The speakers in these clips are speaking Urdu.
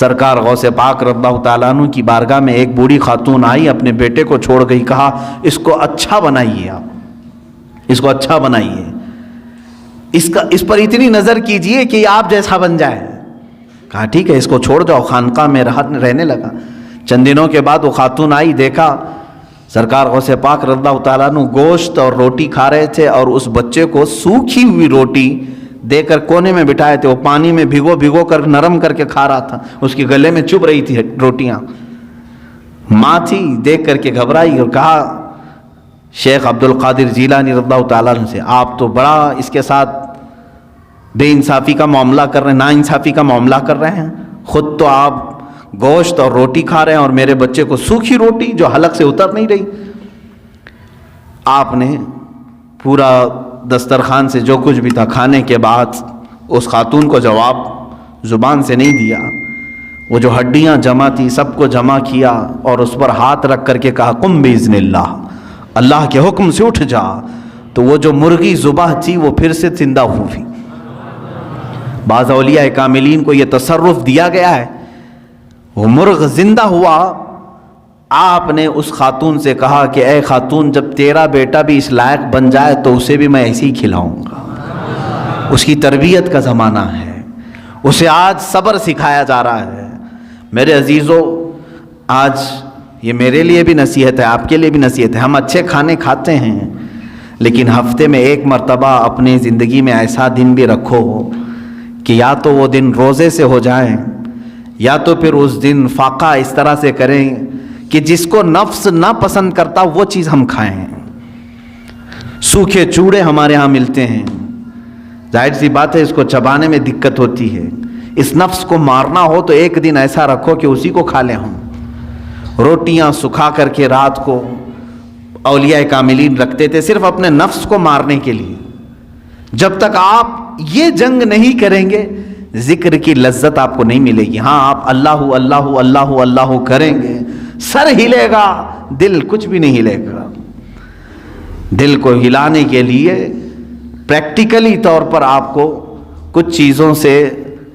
سرکار غوث پاک رضی اللہ تعالیٰ عنہ کی بارگاہ میں ایک بوڑھی خاتون آئی، اپنے بیٹے کو چھوڑ گئی، کہا اس کو اچھا بنائیے، آپ اس کو اچھا بنائیے، اس پر اتنی نظر کیجئے کہ یہ آپ جیسا بن جائے۔ کہا ٹھیک ہے، اس کو چھوڑ جاؤ۔ خانقاہ میں رہنے لگا۔ چند دنوں کے بعد وہ خاتون آئی، دیکھا سرکار غوث پاک رضی اللہ تعالیٰ عنہ گوشت اور روٹی کھا رہے تھے، اور اس بچے کو سوکھی ہوئی روٹی دے کر کونے میں بٹھائے تھے، وہ پانی میں بھگو کر نرم کر کے کھا رہا تھا، اس کے گلے میں چبھ رہی تھی روٹیاں۔ ماں تھی، دیکھ کر کے گھبرائی اور کہا شیخ عبد القادر جیلانی رضی اللہ تعالیٰ عنہ سے، آپ تو بڑا اس کے ساتھ بے انصافی کا معاملہ کر رہے ہیں، نا انصافی کا معاملہ کر رہے ہیں، خود تو آپ گوشت اور روٹی کھا رہے ہیں اور میرے بچے کو سوکھی روٹی جو حلق سے اتر نہیں رہی۔ آپ نے پورا دسترخوان سے جو کچھ بھی تھا کھانے کے بعد اس خاتون کو جواب زبان سے نہیں دیا، وہ جو ہڈیاں جمع تھی سب کو جمع کیا اور اس پر ہاتھ رکھ کر کے کہا قم باذن اللہ، اللہ کے حکم سے اٹھ جا۔ تو وہ جو مرغی ذبح تھی وہ پھر سے زندہ ہوئی۔ بعض اولیاء کاملین کو یہ تصرف دیا گیا ہے، وہ مرغ زندہ ہوا۔ آپ نے اس خاتون سے کہا کہ اے خاتون، جب تیرا بیٹا بھی اس لائق بن جائے تو اسے بھی میں ایسے ہی کھلاؤں گا۔ اس کی تربیت کا زمانہ ہے، اسے آج صبر سکھایا جا رہا ہے۔ میرے عزیزو، آج یہ میرے لیے بھی نصیحت ہے، آپ کے لیے بھی نصیحت ہے۔ ہم اچھے کھانے کھاتے ہیں، لیکن ہفتے میں ایک مرتبہ اپنی زندگی میں ایسا دن بھی رکھو کہ یا تو وہ دن روزے سے ہو جائیں، یا تو پھر اس دن فاقہ اس طرح سے کریں کہ جس کو نفس نہ پسند کرتا وہ چیز ہم کھائیں۔ سوکھے چوڑے ہمارے ہاں ملتے ہیں، ظاہر سی بات ہے اس کو چبانے میں دقت ہوتی ہے۔ اس نفس کو مارنا ہو تو ایک دن ایسا رکھو کہ اسی کو کھا لیں ہم۔ روٹیاں سکھا کر کے رات کو اولیاء کاملین رکھتے تھے صرف اپنے نفس کو مارنے کے لیے۔ جب تک آپ یہ جنگ نہیں کریں گے ذکر کی لذت آپ کو نہیں ملے گی۔ ہاں آپ اللہ اللہ اللہ اللہ کریں گے، سر ہلے گا، دل کچھ بھی نہیں ہلے گا۔ دل کو ہلانے کے لیے پریکٹیکلی طور پر آپ کو کچھ چیزوں سے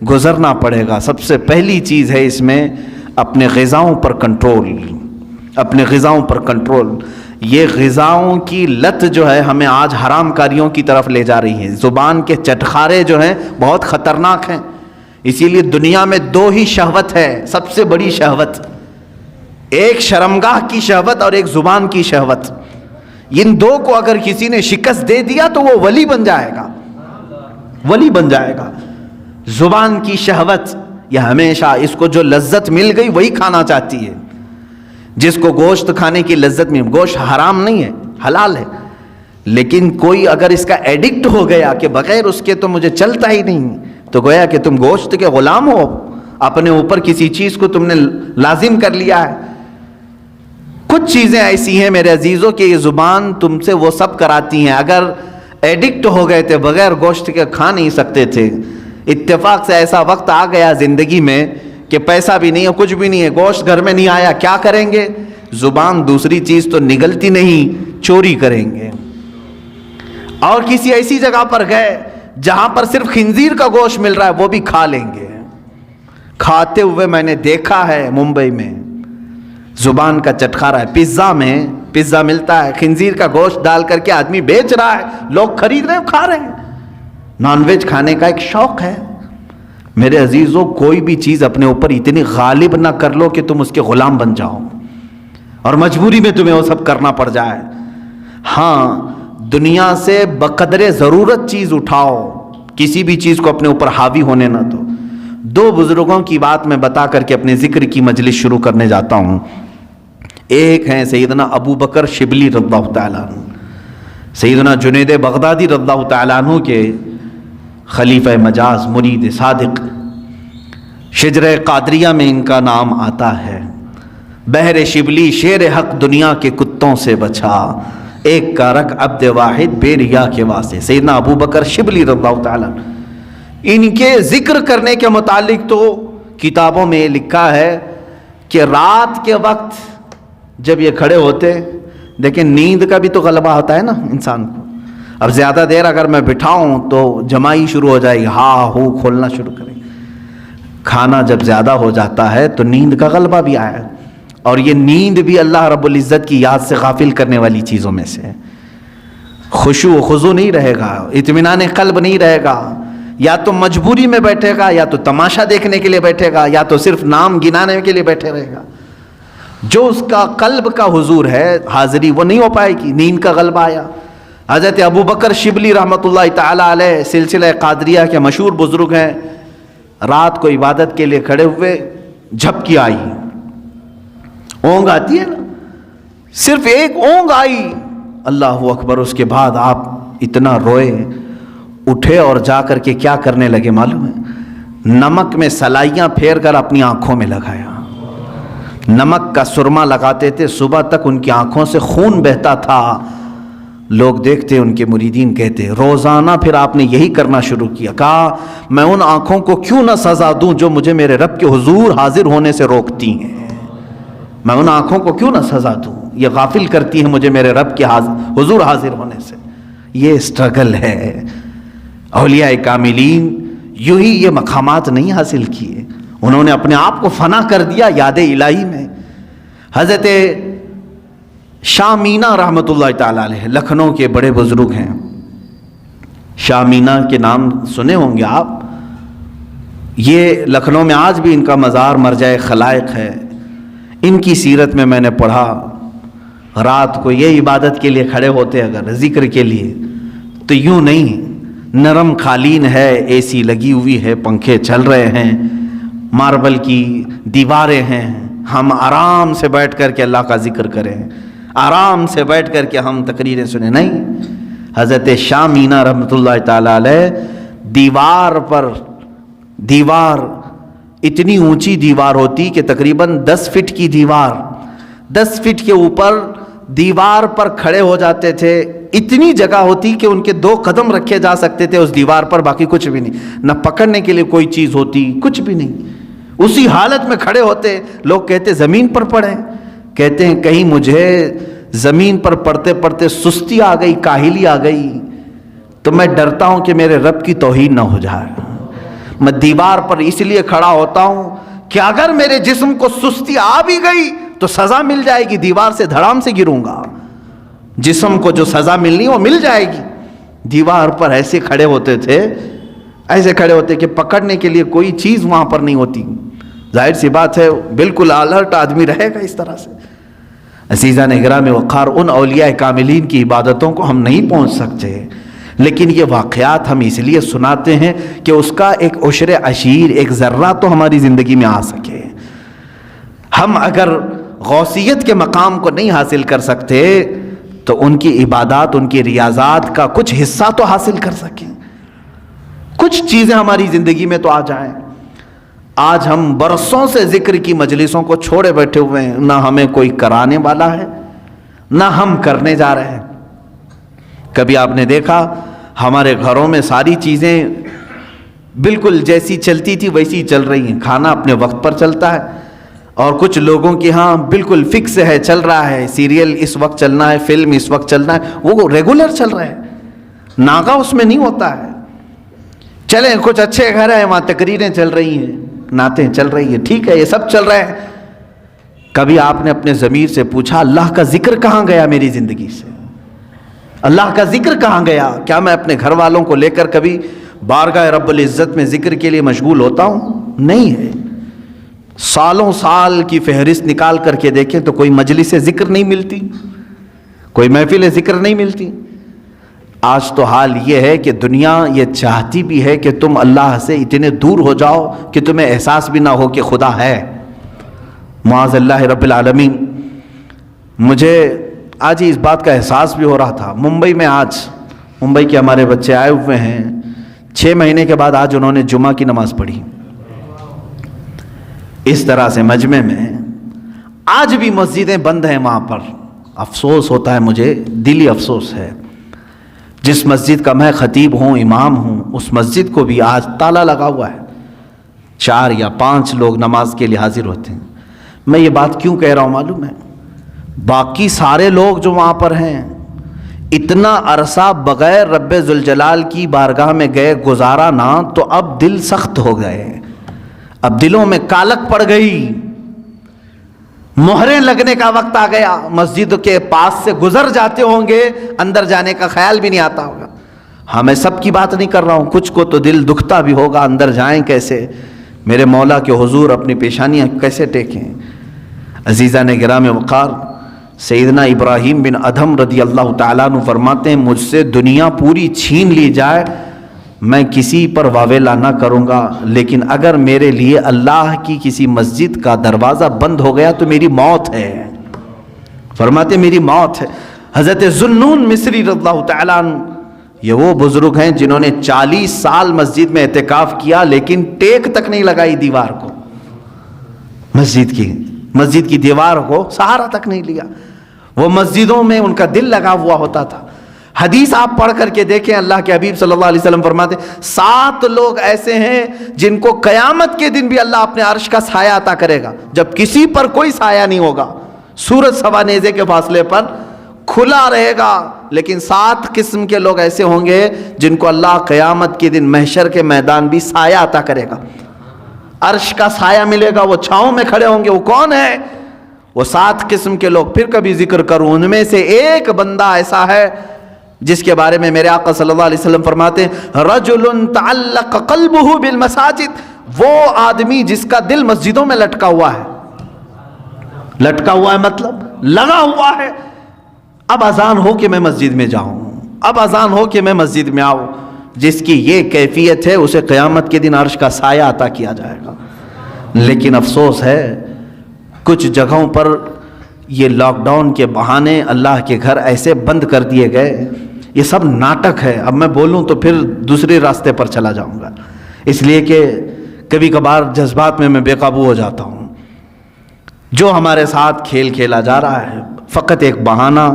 گزرنا پڑے گا۔ سب سے پہلی چیز ہے اس میں اپنے غذاؤں پر کنٹرول، اپنے غذاؤں پر کنٹرول۔ یہ غذاؤں کی لت جو ہے ہمیں آج حرام کاریوں کی طرف لے جا رہی ہے۔ زبان کے چٹخارے جو ہیں بہت خطرناک ہیں، اسی لیے دنیا میں دو ہی شہوت ہے، سب سے بڑی شہوت، ایک شرمگاہ کی شہوت اور ایک زبان کی شہوت۔ ان دو کو اگر کسی نے شکست دے دیا تو وہ ولی بن جائے گا، ولی بن جائے گا۔ زبان کی شہوت یہ ہمیشہ اس کو جو لذت مل گئی وہی کھانا چاہتی ہے۔ جس کو گوشت کھانے کی لذت میں، گوشت حرام نہیں ہے، حلال ہے، لیکن کوئی اگر اس کا ایڈکٹ ہو گیا کہ بغیر اس کے تو مجھے چلتا ہی نہیں، تو گویا کہ تم گوشت کے غلام ہو، اپنے اوپر کسی چیز کو تم نے لازم کر لیا ہے۔ کچھ چیزیں ایسی ہیں میرے عزیزوں کہ یہ زبان تم سے وہ سب کراتی ہیں۔ اگر ایڈکٹ ہو گئے تھے، بغیر گوشت کے کھا نہیں سکتے تھے، اتفاق سے ایسا وقت آ گیا زندگی میں کہ پیسہ بھی نہیں ہے، کچھ بھی نہیں ہے، گوشت گھر میں نہیں آیا، کیا کریں گے؟ زبان دوسری چیز تو نگلتی نہیں، چوری کریں گے۔ اور کسی ایسی جگہ پر گئے جہاں پر صرف خنزیر کا گوشت مل رہا ہے وہ بھی کھا لیں گے۔ کھاتے ہوئے میں نے دیکھا ہے ممبئی میں، زبان کا چٹخارا ہے۔ پیزا میں پیزا ملتا ہے، خنزیر کا گوشت ڈال کر کے آدمی بیچ رہا ہے، لوگ خرید رہے ہیں، کھا رہے ہیں۔ نان ویج کھانے کا ایک شوق ہے۔ میرے عزیزوں، کوئی بھی چیز اپنے اوپر اتنی غالب نہ کر لو کہ تم اس کے غلام بن جاؤ اور مجبوری میں تمہیں وہ سب کرنا پڑ جائے۔ ہاں، دنیا سے بقدر ضرورت چیز اٹھاؤ، کسی بھی چیز کو اپنے اوپر حاوی ہونے نہ دو۔ دو بزرگوں کی بات میں بتا کر کے اپنے ذکر کی مجلس شروع کرنے جاتا ہوں۔ ایک ہیں سیدنا ابو بکر شبلی رضی اللہ تعالیٰ عنہ، سیدنا جنید بغدادی رضی اللہ تعالیٰ عنہ کے خلیفہ مجاز، مرید صادق۔ شجرہ قادریہ میں ان کا نام آتا ہے۔ بحر شبلی شیر حق دنیا کے کتوں سے بچا، ایک کا رکھ عبد واحد بے ریا کے واسطے۔ سیدنا ابو بکر شبلی رضی اللہ تعالیٰ عنہ، ان کے ذکر کرنے کے متعلق تو کتابوں میں یہ لکھا ہے کہ رات کے وقت جب یہ کھڑے ہوتے، دیکھیں نیند کا بھی تو غلبہ ہوتا ہے نا انسان کو، اب زیادہ دیر اگر میں بٹھاؤں تو جمائی شروع ہو جائے گی، ہا ہو کھولنا شروع کریں گے۔ کھانا جب زیادہ ہو جاتا ہے تو نیند کا غلبہ بھی آیا، اور یہ نیند بھی اللہ رب العزت کی یاد سے غافل کرنے والی چیزوں میں سے ہے۔ خشوع و خضوع نہیں رہے گا، اطمینان قلب نہیں رہے گا، یا تو مجبوری میں بیٹھے گا، یا تو تماشا دیکھنے کے لیے بیٹھے گا، یا تو صرف نام گنانے کے لیے بیٹھے رہے گا۔ جو اس کا قلب کا حضور ہے، حاضری، وہ نہیں ہو پائے گی۔ نیند کا غلبہ آیا۔ حضرت ابو بکر شبلی رحمۃ اللہ تعالی علیہ سلسلہ قادریہ کے مشہور بزرگ ہیں، رات کو عبادت کے لیے کھڑے ہوئے، جھپکی آئی، اونگ آتی ہے نا، صرف ایک اونگ آئی، اللہ اکبر۔ اس کے بعد آپ اتنا روئے، اٹھے اور جا کر کے کیا کرنے لگے معلوم ہے؟ نمک میں سلائیاں پھیر کر اپنی آنکھوں میں لگایا، نمک کا سرما لگاتے تھے، صبح تک ان کی آنکھوں سے خون بہتا تھا۔ لوگ دیکھتے، ان کے مریدین کہتے، روزانہ پھر آپ نے یہی کرنا شروع کیا۔ کہا میں ان آنکھوں کو کیوں نہ سزا دوں جو مجھے میرے رب کے حضور حاضر ہونے سے روکتی ہیں، میں ان آنکھوں کو کیوں نہ سزا دوں، یہ غافل کرتی ہیں مجھے میرے رب کے حضور حاضر ہونے سے۔ یہ اسٹرگل ہے۔ اولیاء کاملین یوں ہی یہ مقامات نہیں حاصل کیے، انہوں نے اپنے آپ کو فنا کر دیا یاد الہی میں۔ حضرت شاہ مینا رحمۃ اللہ تعالی علیہ لکھنؤ کے بڑے بزرگ ہیں، شاہ مینا کے نام سنے ہوں گے آپ۔ یہ لکھنؤ میں آج بھی ان کا مزار مرجع خلائق ہے۔ ان کی سیرت میں نے پڑھا، رات کو یہ عبادت کے لیے کھڑے ہوتے اگر ذکر کے لیے تو یوں نہیں، نرم قالین ہے، اے سی لگی ہوئی ہے، پنکھے چل رہے ہیں، ماربل کی دیواریں ہیں، ہم آرام سے بیٹھ کر کے اللہ کا ذکر کریں، آرام سے بیٹھ کر کے ہم تقریریں سنیں، نہیں۔ حضرت شاہ مینا رحمۃ اللہ تعالی علیہ دیوار اتنی اونچی دیوار ہوتی کہ تقریباً 10 فٹ کی دیوار، 10 فٹ کے اوپر دیوار پر کھڑے ہو جاتے تھے، اتنی جگہ ہوتی کہ ان کے 2 قدم رکھے جا سکتے تھے اس دیوار پر، باقی کچھ بھی نہیں، نہ پکڑنے کے لیے کوئی چیز ہوتی، کچھ بھی نہیں، اسی حالت میں کھڑے ہوتے۔ لوگ کہتے زمین پر پڑھیں، کہتے ہیں کہیں مجھے زمین پر پڑھتے پڑھتے سستی آ گئی، کاہلی آ گئی تو میں ڈرتا ہوں کہ میرے رب کی توہین نہ ہو جائے، میں دیوار پر اس لیے کھڑا ہوتا ہوں کہ اگر میرے جسم کو سستی آ بھی گئی تو سزا مل جائے گی، دیوار سے دھڑام سے گروں گا، جسم کو جو سزا ملنی وہ مل جائے گی۔ دیوار پر ایسے کھڑے ہوتے تھے، ایسے کھڑے ہوتے کہ پکڑنے کے لیے کوئی چیز وہاں پر نہیں ہوتی۔ ظاہر سی بات ہے بالکل الرٹ آدمی رہے گا اس طرح سے۔ عزیزان اکرام وقار، ان اولیاء کاملین کی عبادتوں کو ہم نہیں پہنچ سکتے، لیکن یہ واقعات ہم اس لیے سناتے ہیں کہ اس کا ایک عشر عشیر، ایک ذرہ تو ہماری زندگی میں آ سکے۔ ہم اگر غوثیت کے مقام کو نہیں حاصل کر سکتے تو ان کی عبادات، ان کی ریاضات کا کچھ حصہ تو حاصل کر سکیں، کچھ چیزیں ہماری زندگی میں تو آ جائیں۔ آج ہم برسوں سے ذکر کی مجلسوں کو چھوڑے بیٹھے ہوئے ہیں، نہ ہمیں کوئی کرانے والا ہے نہ ہم کرنے جا رہے ہیں۔ کبھی آپ نے دیکھا ہمارے گھروں میں ساری چیزیں بالکل جیسی چلتی تھی ویسی چل رہی ہیں، کھانا اپنے وقت پر چلتا ہے، اور کچھ لوگوں کے ہاں بالکل فکس ہے، چل رہا ہے، سیریل اس وقت چلنا ہے، فلم اس وقت چلنا ہے، وہ ریگولر چل رہے ہیں، ناغہ اس میں نہیں ہوتا ہے۔ چلیں کچھ اچھے گھر ہیں وہاں تقریریں چل رہی ہیں، نعتیں چل رہی ہیں، ٹھیک ہے، یہ سب چل رہے ہیں۔ کبھی آپ نے اپنے ضمیر سے پوچھا اللہ کا ذکر کہاں گیا میری زندگی سے؟ اللہ کا ذکر کہاں گیا؟ کیا میں اپنے گھر والوں کو لے کر کبھی بارگاہ رب العزت میں ذکر کے لیے مشغول ہوتا ہوں؟ نہیں ہے۔ سالوں سال کی فہرست نکال کر کے دیکھیں تو کوئی مجلس ذکر نہیں ملتی، کوئی محفل ذکر نہیں ملتی۔ آج تو حال یہ ہے کہ دنیا یہ چاہتی بھی ہے کہ تم اللہ سے اتنے دور ہو جاؤ کہ تمہیں احساس بھی نہ ہو کہ خدا ہے، معاذ اللہ رب العالمین۔ مجھے آج ہی اس بات کا احساس بھی ہو رہا تھا۔ ممبئی کے ہمارے بچے آئے ہوئے ہیں، 6 مہینے کے بعد آج انہوں نے جمعہ کی نماز پڑھی اس طرح سے مجمع میں۔ آج بھی مسجدیں بند ہیں وہاں پر، افسوس ہوتا ہے مجھے، دلی افسوس ہے۔ جس مسجد کا میں خطیب ہوں، امام ہوں، اس مسجد کو بھی آج تالا لگا ہوا ہے، 4 یا 5 لوگ نماز کے لیے حاضر ہوتے ہیں۔ میں یہ بات کیوں کہہ رہا ہوں معلوم ہے؟ باقی سارے لوگ جو وہاں پر ہیں اتنا عرصہ بغیر رب ذوالجلال کی بارگاہ میں گئے گزارا نہ، تو اب دل سخت ہو گئے، اب دلوں میں کالک پڑ گئی، مہریں لگنے کا وقت آ گیا، مسجد کے پاس سے گزر جاتے ہوں گے، اندر جانے کا خیال بھی نہیں آتا ہوگا۔ ہاں میں سب کی بات نہیں کر رہا ہوں، کچھ کو تو دل دکھتا بھی ہوگا، اندر جائیں کیسے، میرے مولا کے حضور اپنی پیشانیاں کیسے ٹیکیں۔ عزیزان گرامی وقار، سیدنا ابراہیم بن ادھم رضی اللہ تعالیٰ عنہ فرماتے ہیں مجھ سے دنیا پوری چھین لی جائے میں کسی پر واویلا نہ کروں گا، لیکن اگر میرے لیے اللہ کی کسی مسجد کا دروازہ بند ہو گیا تو میری موت ہے۔ فرماتے میری موت ہے۔ حضرت ذوالنون مصری رضی اللہ تعالیٰ عنہ، یہ وہ بزرگ ہیں جنہوں نے 40 سال مسجد میں اعتکاف کیا لیکن ٹیک تک نہیں لگائی دیوار کو، مسجد کی دیوار کو سہارا تک نہیں لیا۔ وہ مسجدوں میں ان کا دل لگا ہوا ہوتا تھا۔ حدیث آپ پڑھ کر کے دیکھیں، اللہ کے حبیب صلی اللہ علیہ وسلم فرماتے ہیں 7 لوگ ایسے ہیں جن کو قیامت کے دن بھی اللہ اپنے عرش کا سایہ عطا کرے گا، جب کسی پر کوئی سایہ نہیں ہوگا، سورج سوا نیزے کے فاصلے پر کھلا رہے گا، لیکن 7 قسم کے لوگ ایسے ہوں گے جن کو اللہ قیامت کے دن محشر کے میدان بھی سایہ عطا کرے گا، عرش کا سایہ ملے گا، وہ چھاؤں میں کھڑے ہوں گے۔ وہ کون ہے؟ وہ 7 قسم کے لوگ پھر کبھی ذکر کروں، ان میں سے ایک بندہ ایسا ہے جس کے بارے میں میرے آقا صلی اللہ علیہ وسلم فرماتے ہیں رجل تعلق قلبہ بالمساجد، وہ آدمی جس کا دل مسجدوں میں لٹکا ہوا ہے۔ لٹکا ہوا ہے مطلب لگا ہوا ہے، اب اذان ہو کہ میں مسجد میں جاؤں، اب اذان ہو کہ میں مسجد میں آؤں۔ جس کی یہ کیفیت ہے اسے قیامت کے دن عرش کا سایہ عطا کیا جائے گا۔ لیکن افسوس ہے کچھ جگہوں پر یہ لاک ڈاؤن کے بہانے اللہ کے گھر ایسے بند کر دیے گئے، یہ سب ناٹک ہے۔ اب میں بولوں تو پھر دوسرے راستے پر چلا جاؤں گا، اس لیے کہ کبھی کبھار جذبات میں بے قابو ہو جاتا ہوں۔ جو ہمارے ساتھ کھیل کھیلا جا رہا ہے فقط ایک بہانہ،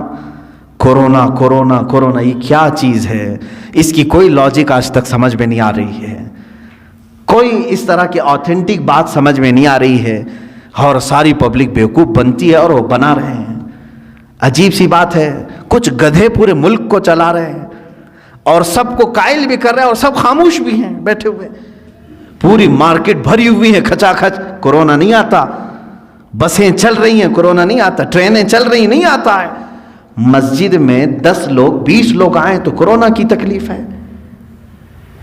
کورونا کورونا کورونا، یہ کیا چیز ہے؟ اس کی کوئی لاجک آج تک سمجھ میں نہیں آ رہی ہے، کوئی اس طرح کی آتھینٹک بات سمجھ میں نہیں آ رہی ہے، اور ساری پبلک بیوقوف بنتی ہے اور وہ بنا رہے ہیں۔ عجیب سی بات ہے، کچھ گدھے پورے ملک کو چلا رہے ہیں اور سب کو قائل بھی کر رہے ہیں اور سب خاموش بھی ہیں بیٹھے ہوئے، پوری مارکیٹ بھری ہوئی ہے کھچا کھچ، کورونا نہیں آتا، بسیں چل رہی ہیں کورونا نہیں آتا، ٹرینیں چل رہی نہیں آتا ہے، مسجد میں 10 لوگ 20 لوگ آئیں تو کورونا کی تکلیف ہے۔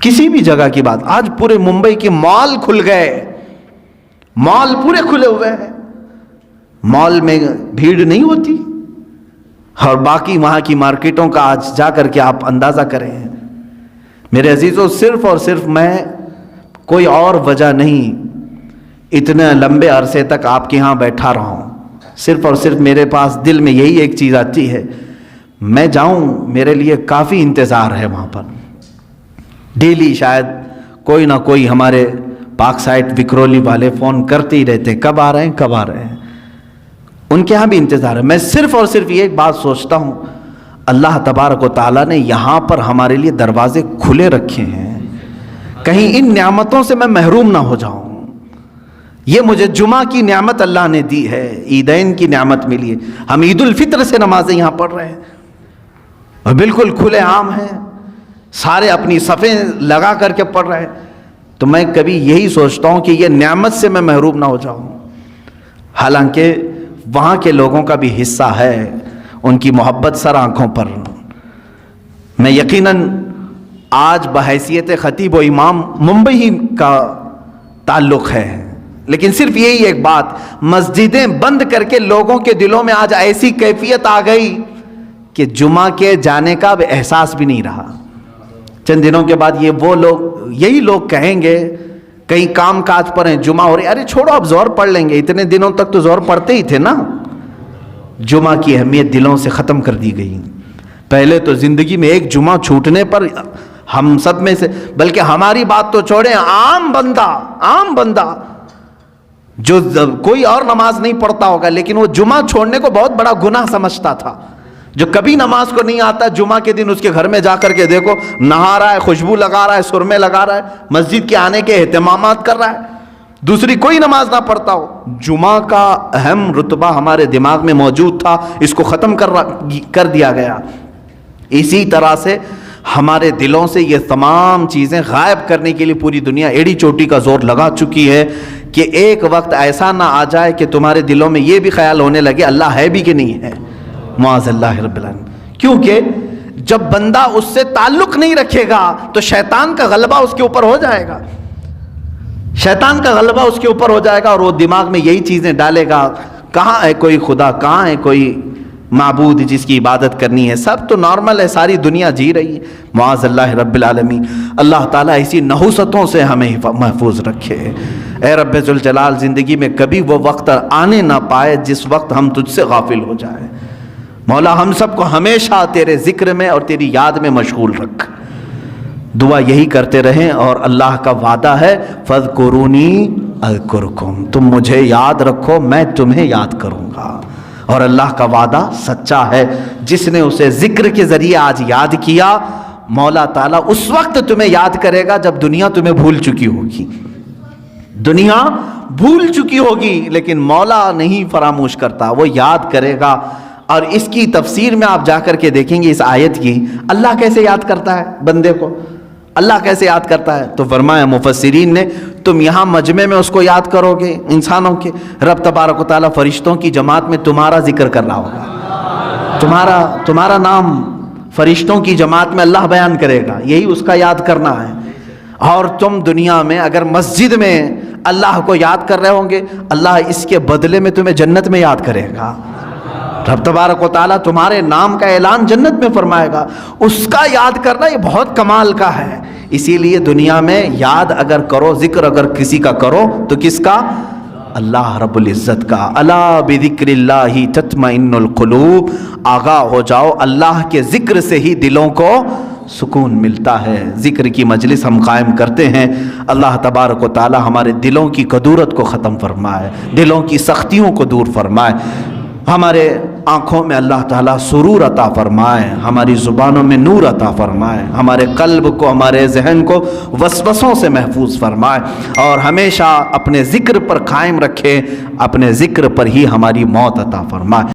کسی بھی جگہ کی بات، آج پورے ممبئی کے مال کھل گئے، مال پورے کھلے ہوئے ہیں، مال میں بھیڑ نہیں ہوتی، اور باقی وہاں کی مارکیٹوں کا آج جا کر کے آپ اندازہ کریں۔ میرے عزیزوں، صرف اور صرف میں، کوئی اور وجہ نہیں، اتنے لمبے عرصے تک آپ کے ہاں بیٹھا رہا ہوں، صرف اور صرف میرے پاس دل میں یہی ایک چیز آتی ہے، میں جاؤں، میرے لیے کافی انتظار ہے وہاں پر۔ ڈیلی شاید کوئی نہ کوئی ہمارے پاک سائٹ وکرولی والے فون کرتے ہی رہتے ہیں، کب آ رہے ہیں کب آ رہے ہیں، ان کے ہاں بھی انتظار ہے۔ میں صرف اور صرف یہ ایک بات سوچتا ہوں، اللہ تبارک و تعالیٰ نے یہاں پر ہمارے لیے دروازے کھلے رکھے ہیں، کہیں ان نعمتوں سے میں محروم نہ ہو جاؤں۔ یہ مجھے جمعہ کی نعمت اللہ نے دی ہے، عیدین کی نعمت ملی ہے، ہم عید الفطر سے نمازیں یہاں پڑھ رہے ہیں اور بالکل کھلے عام ہیں، سارے اپنی صفیں لگا کر کے پڑھ رہے ہیں، تو میں کبھی یہی سوچتا ہوں کہ یہ نعمت سے میں محروم نہ ہو جاؤں۔ حالانکہ وہاں کے لوگوں کا بھی حصہ ہے، ان کی محبت سر آنکھوں پر۔ میں یقیناً آج بحیثیت خطیب و امام ممبئی کا تعلق ہے، لیکن صرف یہی ایک بات، مسجدیں بند کر کے لوگوں کے دلوں میں آج ایسی کیفیت آ گئی کہ جمعہ کے جانے کا اب احساس بھی نہیں رہا۔ چند دنوں کے بعد یہی لوگ کہیں گے، کئی کام کاج پر ہیں، جمعہ ہو رہی، ارے چھوڑو اب زور پڑھ لیں گے، اتنے دنوں تک تو زور پڑھتے ہی تھے نا۔ جمعہ کی اہمیت دلوں سے ختم کر دی گئی۔ پہلے تو زندگی میں ایک جمعہ چھوٹنے پر ہم سب میں سے، بلکہ ہماری بات تو چھوڑیں، عام بندہ جو کوئی اور نماز نہیں پڑھتا ہوگا لیکن وہ جمعہ چھوڑنے کو بہت بڑا گناہ سمجھتا تھا، جو کبھی نماز کو نہیں آتا، جمعہ کے دن اس کے گھر میں جا کر کے دیکھو، نہا رہا ہے، خوشبو لگا رہا ہے، سرمے لگا رہا ہے، مسجد کے آنے کے اہتمامات کر رہا ہے، دوسری کوئی نماز نہ پڑھتا ہو۔ جمعہ کا اہم رتبہ ہمارے دماغ میں موجود تھا، اس کو ختم کر دیا گیا۔ اسی طرح سے ہمارے دلوں سے یہ تمام چیزیں غائب کرنے کے لیے پوری دنیا ایڑی چوٹی کا زور لگا چکی ہے کہ ایک وقت ایسا نہ آ جائے کہ تمہارے دلوں میں یہ بھی خیال ہونے لگے اللہ ہے بھی کہ نہیں ہے، معاذ اللہ رب العالمین۔ کیونکہ جب بندہ اس سے تعلق نہیں رکھے گا تو شیطان کا غلبہ اس کے اوپر ہو جائے گا، شیطان کا غلبہ اس کے اوپر ہو جائے گا، اور وہ دماغ میں یہی چیزیں ڈالے گا، کہاں ہے کوئی خدا، کہاں ہے کوئی معبود جس کی عبادت کرنی ہے، سب تو نارمل ہے، ساری دنیا جی رہی ہے، معاذ اللہ رب العالمین۔ اللہ تعالیٰ اسی نحوستوں سے ہمیں محفوظ رکھے۔ اے رب ذوالجلال، زندگی میں کبھی وہ وقت آنے نہ پائے جس وقت ہم تجھ سے غافل ہو جائیں۔ مولا ہم سب کو ہمیشہ تیرے ذکر میں اور تیری یاد میں مشغول رکھ۔ دعا یہی کرتے رہیں، اور اللہ کا وعدہ ہے فَاذْكُرُونِي أَذْكُرْكُمْ، تم مجھے یاد رکھو میں تمہیں یاد کروں گا۔ اور اللہ کا وعدہ سچا ہے، جس نے اسے ذکر کے ذریعے آج یاد کیا، مولا تعالیٰ اس وقت تمہیں یاد کرے گا جب دنیا تمہیں بھول چکی ہوگی۔ دنیا بھول چکی ہوگی لیکن مولا نہیں فراموش کرتا، وہ یاد کرے گا۔ اور اس کی تفسیر میں آپ جا کر کے دیکھیں گے اس آیت کی، اللہ کیسے یاد کرتا ہے بندے کو، اللہ کیسے یاد کرتا ہے؟ تو فرمایا مفسرین نے، تم یہاں مجمع میں اس کو یاد کرو گے انسانوں کے، رب تبارک و تعالیٰ فرشتوں کی جماعت میں تمہارا ذکر کر رہا ہوگا، تمہارا نام فرشتوں کی جماعت میں اللہ بیان کرے گا، یہی اس کا یاد کرنا ہے۔ اور تم دنیا میں اگر مسجد میں اللہ کو یاد کر رہے ہوں گے، اللہ اس کے بدلے میں تمہیں جنت میں یاد کرے گا۔ رب تبارک و تعالیٰ تمہارے نام کا اعلان جنت میں فرمائے گا، اس کا یاد کرنا یہ بہت کمال کا ہے۔ اسی لیے دنیا میں یاد اگر کرو، ذکر اگر کسی کا کرو تو کس کا؟ اللہ رب العزت کا۔ الا بذکر اللہ تطمئن القلوب، آگاہ ہو جاؤ اللہ کے ذکر سے ہی دلوں کو سکون ملتا ہے۔ ذکر کی مجلس ہم قائم کرتے ہیں، اللہ تبارک و تعالی ہمارے دلوں کی کدورت کو ختم فرمائے، دلوں کی سختیوں کو دور فرمائے، ہمارے آنکھوں میں اللہ تعالیٰ سرور عطا فرمائے، ہماری زبانوں میں نور عطا فرمائے، ہمارے قلب کو، ہمارے ذہن کو وسوسوں سے محفوظ فرمائے، اور ہمیشہ اپنے ذکر پر قائم رکھے، اپنے ذکر پر ہی ہماری موت عطا فرمائے۔